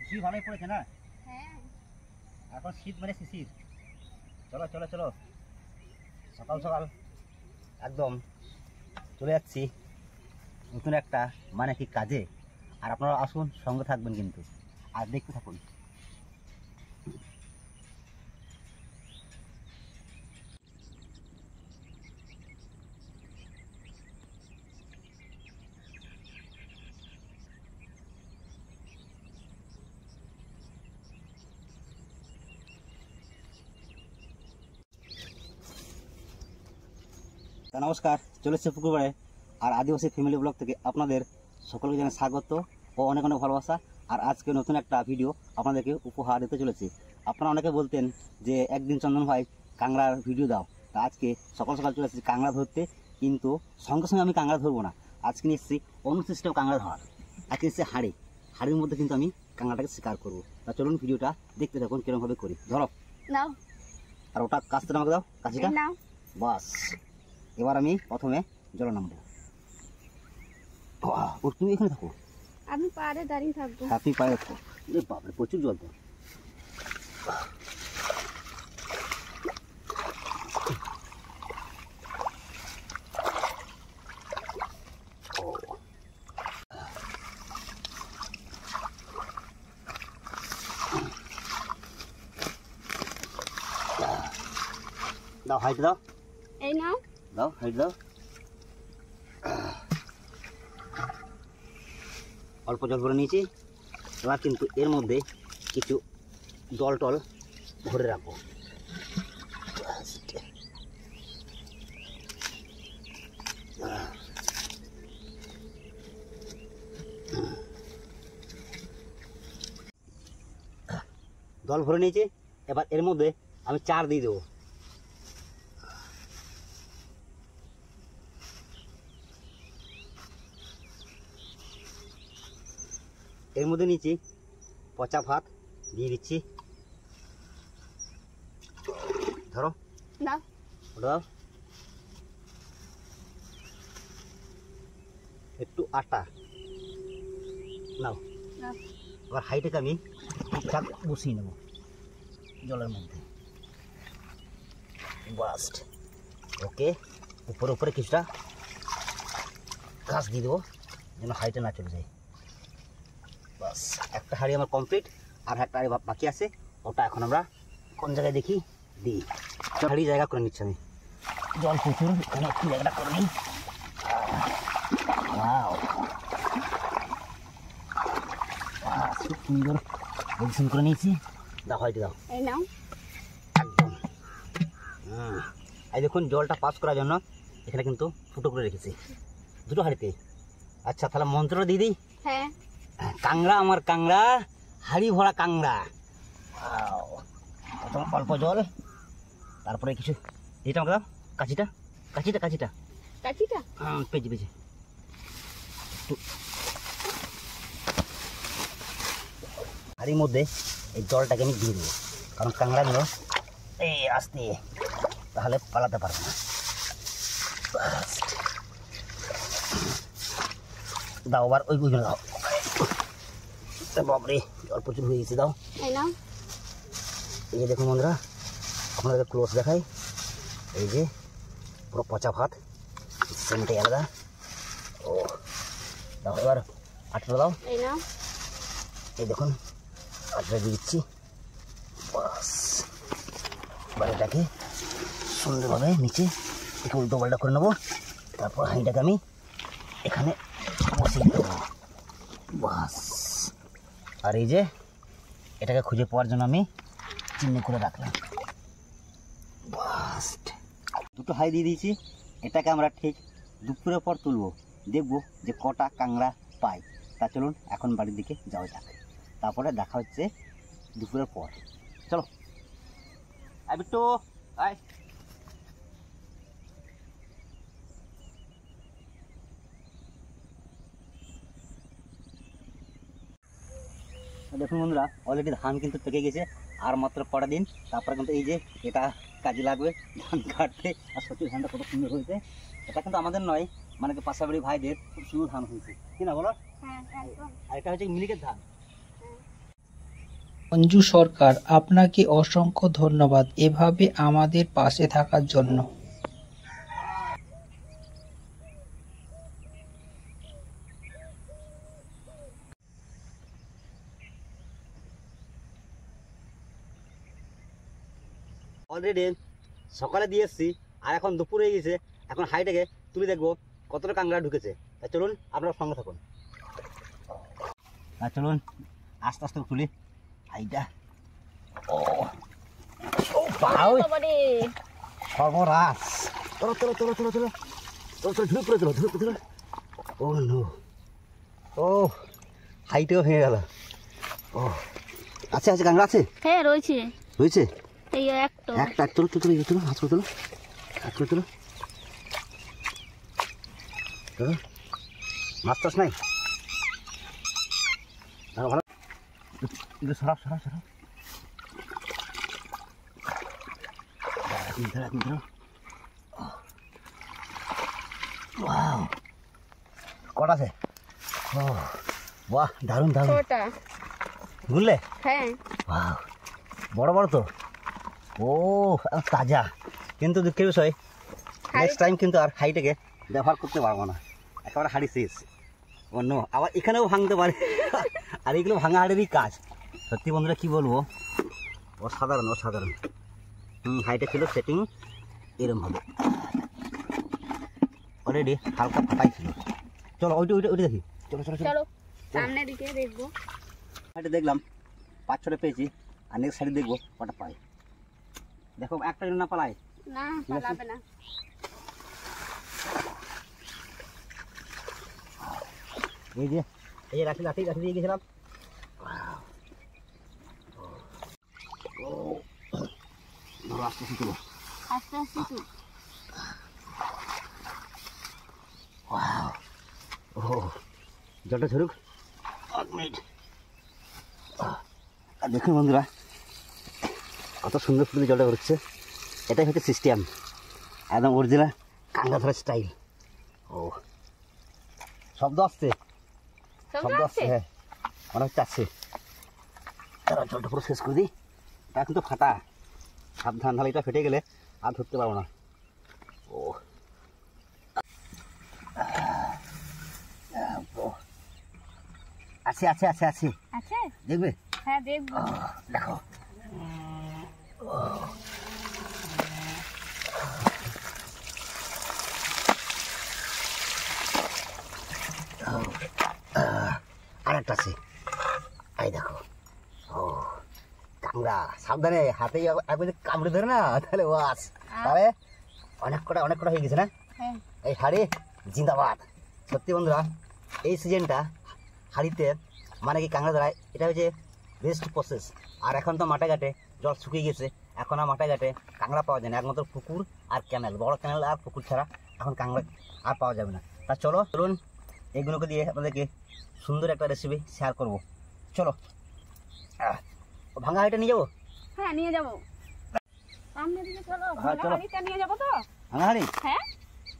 শিশির ভালোই পড়েছে না? হ্যাঁ, এখন শীত মানে শিশির। চলো চলো চলো, সকাল সকাল একদম চলে যাচ্ছি নতুন একটা মানে কি কাজে। আর আপনারা আসুন, সঙ্গে থাকবেন কিন্তু, আর দেখতে থাকুন। নমস্কার, চলে এসছে পুকুরপাড়ে আর আদিবাসী ফ্যামিলি ব্লগ থেকে আপনাদের সকলকে জানাই স্বাগত ও অনেক অনেক ভালোবাসা। আর আজকে নতুন একটা ভিডিও আপনাদেরকে উপহার দিতে চলেছি। আপনারা অনেকে বলতেন যে একদিন চন্দন ভাই কাঁকড়ার ভিডিও দাও, তা আজকে সকাল সকাল চলে এসেছি কাঁকড়া ধরতে। কিন্তু সঙ্গে সঙ্গে আমি কাঁকড়া ধরবো না, আজকে নিয়ে এসেছি অন্য সিস্টেম কাঁকড়া ধরার। আজকে এসেছি হাড়ির মধ্যে কিন্তু আমি কাঁকড়াটাকে শিকার করবো। তা চলুন ভিডিওটা দেখতে থাকুন কিরকমভাবে করি। ধরো নাও। আর ওটা কাছতে আমাকে দাও, কাছিটা। নাও। বাস, এবার আমি প্রথমে জলে নামবো। তুমি এখানে থাকো, আমি পাড়ে দাঁড়িয়ে থাকবো। হ্যাপি পায়ে থাকো। বাপরে, প্রচুর জল তো। দাও হাইট দাও, এই নাও। দাও হাইট দাও। অল্প জল ভরে নিয়েছি। এবার কিন্তু এর মধ্যে কিছু জল টল ভরে রাখবো। জল ভরে নিয়েছি, এবার এর মধ্যে আমি চার দিয়ে দেবো। এর মধ্যে নিচ্ছি পচা ভাত দিয়ে দিচ্ছি। ধরো, নাও। দাও একটু আটা নাও। এবার হাইটাকে আমি ঠিকঠাক বসিয়ে নেব জলের মধ্যে। বাস্ট, ওকে। উপরে উপরে কিছুটা ঘাস দিয়ে দেবো যেন হাইটে না চলে যায়। বাস, একটা হাঁড়ি আমার কমপ্লিট। আর একটা হাঁড়ি বাকি আছে, ওটা এখন আমরা কোন জায়গায় দেখি দিই। হাঁড়ি জায়গা করে নিচ্ছি আমি, জল প্রচুর, এখানে একটু জায়গাটা করে নিই। খুব সুন্দর পজিশন করে নিয়েছি। দাও হাঁড়ি দাও। এই নাও। একদম। এই দেখুন, জলটা পাস করার জন্য এখানে কিন্তু ফুটো করে রেখেছি দুটো হাঁড়িতে। আচ্ছা, তাহলে মন্ত্রটা দিয়ে দিই। হ্যাঁ। কাঁকড়া আমার কাঁকড়া, হাড়ি ভরা কাঁকড়া। প্রথম অল্প জল, তারপরে কিছু এটা আমাকে দাও। কাছিটা কাছিটা কাছিটা কাঠিটা। পেঁচে পেঁচে হাড়ির মধ্যে এই জলটাকে আমি দিয়ে দেবো, কারণ কাঁকড়াগুলো এই আসতে তাহলে পালাতে পারবে না। দাও, আবার ওইগুলো দাও। বাপরে, জল প্রচুর হয়ে গেছে। দাও। এই নাও। এই যে দেখুন বন্ধুরা, আপনাদের ক্লোজ দেখাই। এই যে পুরো পচা ভাত, সেন্টে আলাদা। ও দাও, এবার আটটা দাও। এই নাও। এই দেখুন আটটা দিয়ে দিচ্ছি। বাস, এবার এটাকে সুন্দরভাবে নিচে একটু উল্টো পাল্টা করে নেবো। তারপর হাঁড়িটাকে আমি এখানে বসিয়ে দেবো। বাস, আর এই যে এটাকে খুঁজে পাওয়ার জন্য আমি চিহ্ন করে রাখলাম। বাস্ট, দুটো হাই দিয়ে দিয়েছি। এটাকে আমরা ঠিক দুপুরের পর তুলবো, দেখবো যে কটা কাঁকড়া পাই। তা চলুন এখন বাড়ির দিকে যাওয়া যাক, তারপরে দেখা হচ্ছে দুপুরের পর। চলো আয় বিট্টু, আয়। দেখুন বন্ধুরা, অলরেডি ধান কিন্তু পেকে গেছে, আর মাত্র কটা দিন তারপরে কিন্তু এই যে এটা কাজে লাগবে ধান কাটতে। আর সত্যি ধানটা কত সুন্দর হয়েছে। এটা কিন্তু আমাদের নয়, মানে পাশের বাড়ি ভাইদের খুব সুন্দর ধান হয়েছে, কি না বলো? হ্যাঁ, একদম। আর এটা হচ্ছে মিনিকের ধান। অঞ্জু সরকার, আপনাকে অসংখ্য ধন্যবাদ এভাবে আমাদের পাশে থাকার জন্য। অলরেডি সকালে দিয়ে এসেছি আর এখন দুপুর হয়ে গেছে। এখন হাইটাকে তুলে দেখবো কতটা কাঁকড়া ঢুকেছে। তাই চলুন আপনারা সঙ্গে থাকুন। আর চলুন আস্তে আস্তে তুলি হাইটা। ও বাবারে সর্বনাশ! চলো চলো চলো চলো চলো চলো চলো ধুলো করে চলো ধুলো করে চলো। ও নো, ও হাইটেও ভেঙে গেল। ও আছে আছে কাঁকড়া আছে, হ্যাঁ রয়েছে হয়েছে এই একটা একটা। চলো চলো চলো চলো হাত করে চলো, হাত করে চলো চলো। মাছ টাছ নাই, ভালো এগুলো সরাব সরাব সরাব। কটা আছে? ও বাহ, দারুণ দারুণ। ছোটা বুঝলে? হ্যাঁ বাহ, বড় বড় তো। ও তাজা। কিন্তু দুঃখের বিষয়, নেক্সট টাইম কিন্তু আর হাইটাকে ব্যবহার করতে পারবো না, একেবারে হাড়ি শেষ। অন্য আবার এখানেও ভাঙতে পারে। আর এগুলো ভাঙা হাড়েরই কাজ। সত্যি বন্ধুরা কি বলবো, অসাধারণ অসাধারণ। হাইটা ছিল সেটিং এরম হবে, অলরেডি হালকা ফাটাই ছিল। চলো ওইটা ওইটা ওইটা দেখি, চলো চলো চলো। চলো সামনের দিকে দেখবো। হাইটা দেখলাম 5-6টা পেয়েছি, আর নেক্সট সাইডে দেখবো কটা পাই। দেখো একটা জন্য না পালাই। না পালাবে না। এই যে লাঠি লাঠি লাঠি দিয়ে গেছিলাম। আস্তে আস্তে চলো, আস্তে আস্তে তো ও জলটা ঝরুক 1 মিনিট। আর দেখুন বন্ধুরা কত সুন্দর ফুটে জলটা করছে। এটাই হচ্ছে সিস্টেম, একদম অরিজিনাল কাঁকড়া ধরার স্টাইল। ও শব্দ আসছে, শব্দ আসছে, হ্যাঁ মনে হচ্ছে আসছে। তারা জলটা পুরো শেষ করে দিই। এটা কিন্তু ফাটা, সাবধান, তাহলে এটা ফেটে গেলে আর ধরতে পারবো না। ও আছে আছে আছে আছে, আছে দেখবে? হ্যাঁ দেখবো। দেখো আর একটা আছে, এই দেখো। ও কাঁকড়া, সাবধানে, হাতে একবার কামড়ে ধরে না তাহলে ওয়াস। তাহলে অনেক কটা হয়ে গেছে না? হ্যাঁ এই হাড়ি জিন্দাবাদ। সত্যি বন্ধুরা এই সিজনটা হাড়িতে মানে কি কাঁকড়া ধরায়, এটা হচ্ছে বেস্ট প্রসেস। আর এখন তো মাঠে ঘাটে জল শুকিয়ে গেছে, এখন আর মাঠে ঘাটে কাঁকড়া পাওয়া যায় না, একমাত্র পুকুর আর ক্যানেল, বড় ক্যানেল আর পুকুর ছাড়া এখন কাঁকড়া আর পাওয়া যাবে না। তা চলো চলুন এইগুলোকে দিয়ে আপনাদেরকে সুন্দর একটা রেসিপি শেয়ার করব। চলো ভাঙা হাঁড়িটা নিয়ে যাবো। হ্যাঁ নিয়ে যাবো, সামনের দিকে চলো। হ্যাঁ, চলো। হাঁড়িটা নিয়ে যাবো তো। ভাঙা হাঁড়ি, হ্যাঁ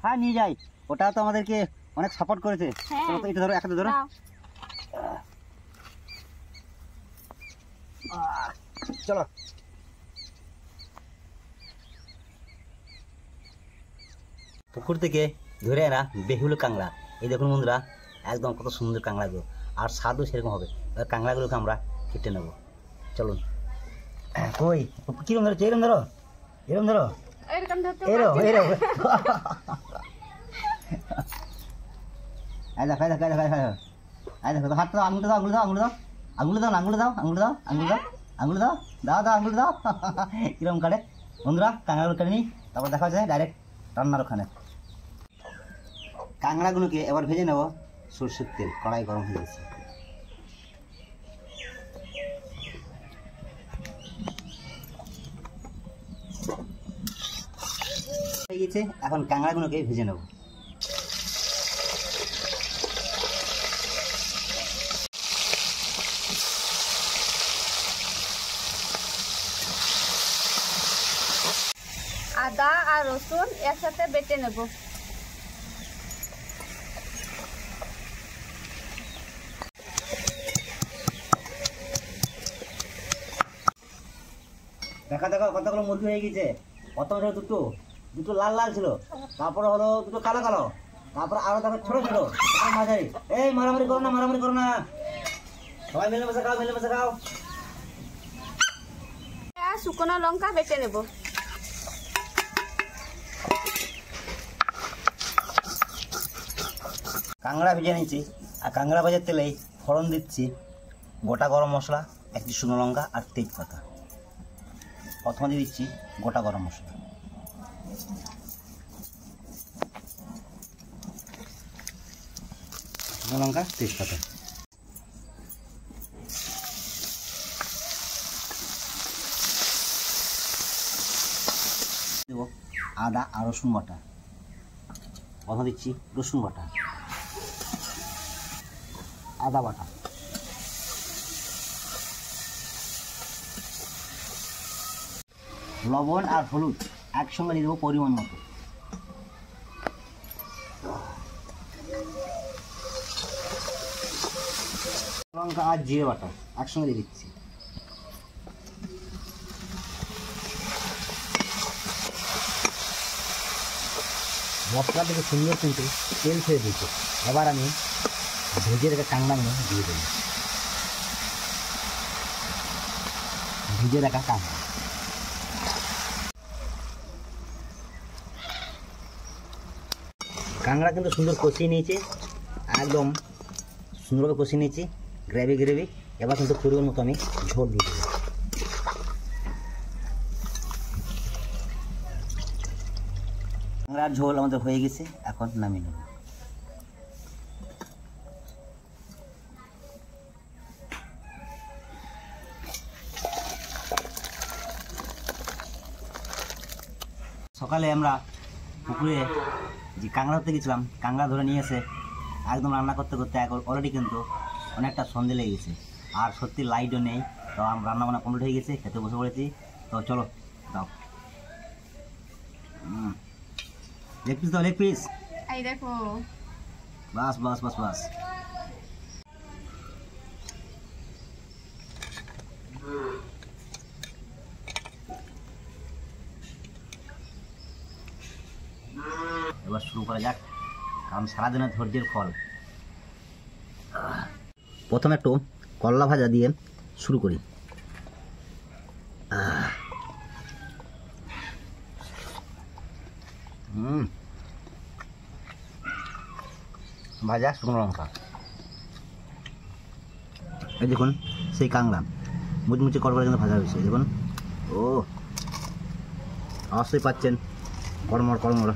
হ্যাঁ নিয়ে যাই, ওটা তো আমাদেরকে অনেক সাপোর্ট করেছে। হ্যাঁ। চলো তো এটা ধরো, একটা ধরো। নাও। চলো পুকুর থেকে ধরে আনা বেহুলো কাঁকড়া। এই দেখুন বন্ধুরা একদম কত সুন্দর কাঁকড়াগুলো, আর স্বাদও সেরকম হবে। এবার কাঁকড়াগুলোকে আমরা কেটে নেবো। চলুন কই কিরম ধরো, এরম ধরো, এরম ধরো, এরকম ধরতে এরম পারছি না। এরম। এই দেখো এই দেখো এই দেখো এই দেখো, হাতটা দাও, আঙুলটা দাও, আঙুল দাও, আঙুল দাও, আঙুল দাও, আঙুল দাও, আঙুল দাও, আঙুল দাও, আঙুল দাও, দাও দাও আঙুল দাও। কিরম কাটে বন্ধুরা, কাঁকড়াগুলো কেটে নিই, তারপর দেখা যায় ডাইরেক্ট রান্নার ওখানে। কাঁকড়াগুলোকে এবার ভেজে নেব সরষের তেল, কড়াই গরম হয়ে গেছে। হয়ে গেছে, এখন কাঁকড়াগুলোকে ভেজে নেব। আদা আর রসুন একসাথে বেটে নেব। দেখা দেখো কতগুলো মুরগি হয়ে গেছে। প্রথমে ছিল দুটো, দুটো লাল লাল ছিল, তারপরে হলো দুটো কালো কালো, তারপরে আরো দেখো ছোট ছোট, তারপরে মাঝারি। এই মারামারি করো না, মারামারি করো না, সবাই মিলে বসে খাও, মিলে বসে খাও। আর শুকনো লঙ্কা বেটে নেব। কাঁকড়া ভেজে নিচ্ছি, আর কাঁকড়া ভাজার তেলেই ফোড়ন দিচ্ছি গোটা গরম মশলা, একটি শুকনো লঙ্কা আর তেজপাতা। প্রথমে দিয়ে দিচ্ছি গোটা গরম মশলা, শুকনো লঙ্কা, তেজপাতা। দেব আদা আর রসুন বাটা। প্রথমে দিচ্ছি রসুন বাটা, আদা বাটা, লবণ আর হলুদ একসঙ্গে দিয়ে দেবো পরিমাণ মতো। লঙ্কা আর জিরে বাটা একসঙ্গে দিয়ে দিচ্ছি। মশলা থেকে সুন্দর কিন্তু তেল ছেড়ে দিচ্ছে। এবার আমি ভেজে রেখে কাঁকড়াগুলো দিয়ে দেবো, ভিজে রাখা কাঁকড়া। কাঁকড়া কিন্তু সুন্দর কষিয়ে নিয়েছি, একদম সুন্দরভাবে কষিয়ে নিয়েছি, গ্রেভি গ্রেভি। এবার কিন্তু পরিমাণ মতো আমি ঝোল দিয়ে দেবো। কাঁকড়ার ঝোল আমাদের হয়ে গেছে, এখন নামিয়ে নেব। সকালে আমরা পুকুরে যে কাঁকড়া ধরতে গেছিলাম, কাঁকড়া ধরে নিয়ে এসে একদম রান্না করতে করতে অলরেডি কিন্তু অনেকটা সন্ধে লেগে গেছে, আর সত্যি লাইটও নেই। তো আমরা রান্না বান্না কমপ্লিট হয়ে গেছে, খেতে বসে পড়েছি। তো চলো দাও, লেগ পিস দাও, লেগ পিস। এই দেখো, বাস বাস বাস বাস। এবার শুরু করা যাক, কারণ সারাদিনের ধৈর্যের ফল। প্রথমে একটু করলা ভাজা দিয়ে শুরু করি। ভাজা শুকনো লঙ্কা। এই দেখুন সেই কাঁকড়া মুচমুচে করকরে কিন্তু ভাজা হয়েছে, দেখুন। ও অবশ্যই পাচ্ছেন কড়মড় কড়মড়।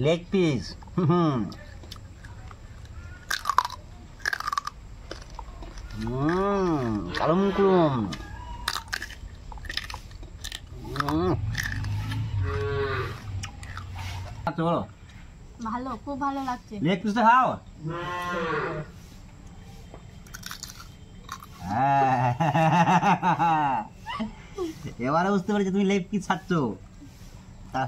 Leg piece, কালুম কুলুম। বলো, ভালো, খুব ভালো লাগছে। লেগ পিসটা খাও। এবারে বুঝতে পারছি তুমি লেগ পিস খাচ্ছ। তা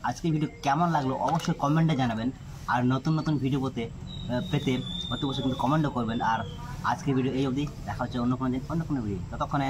আজকে ভিডিও কেমন লাগলো অবশ্যই কমেন্টে জানাবেন, আর নতুন নতুন ভিডিও পেতে অতি অবশ্যই কিন্তু কমেন্টও করবেন। আর আজকে ভিডিও এই অবধি, দেখা হচ্ছে অন্য কোনো দিন অন্য কোনো ভিডিও। ততক্ষণে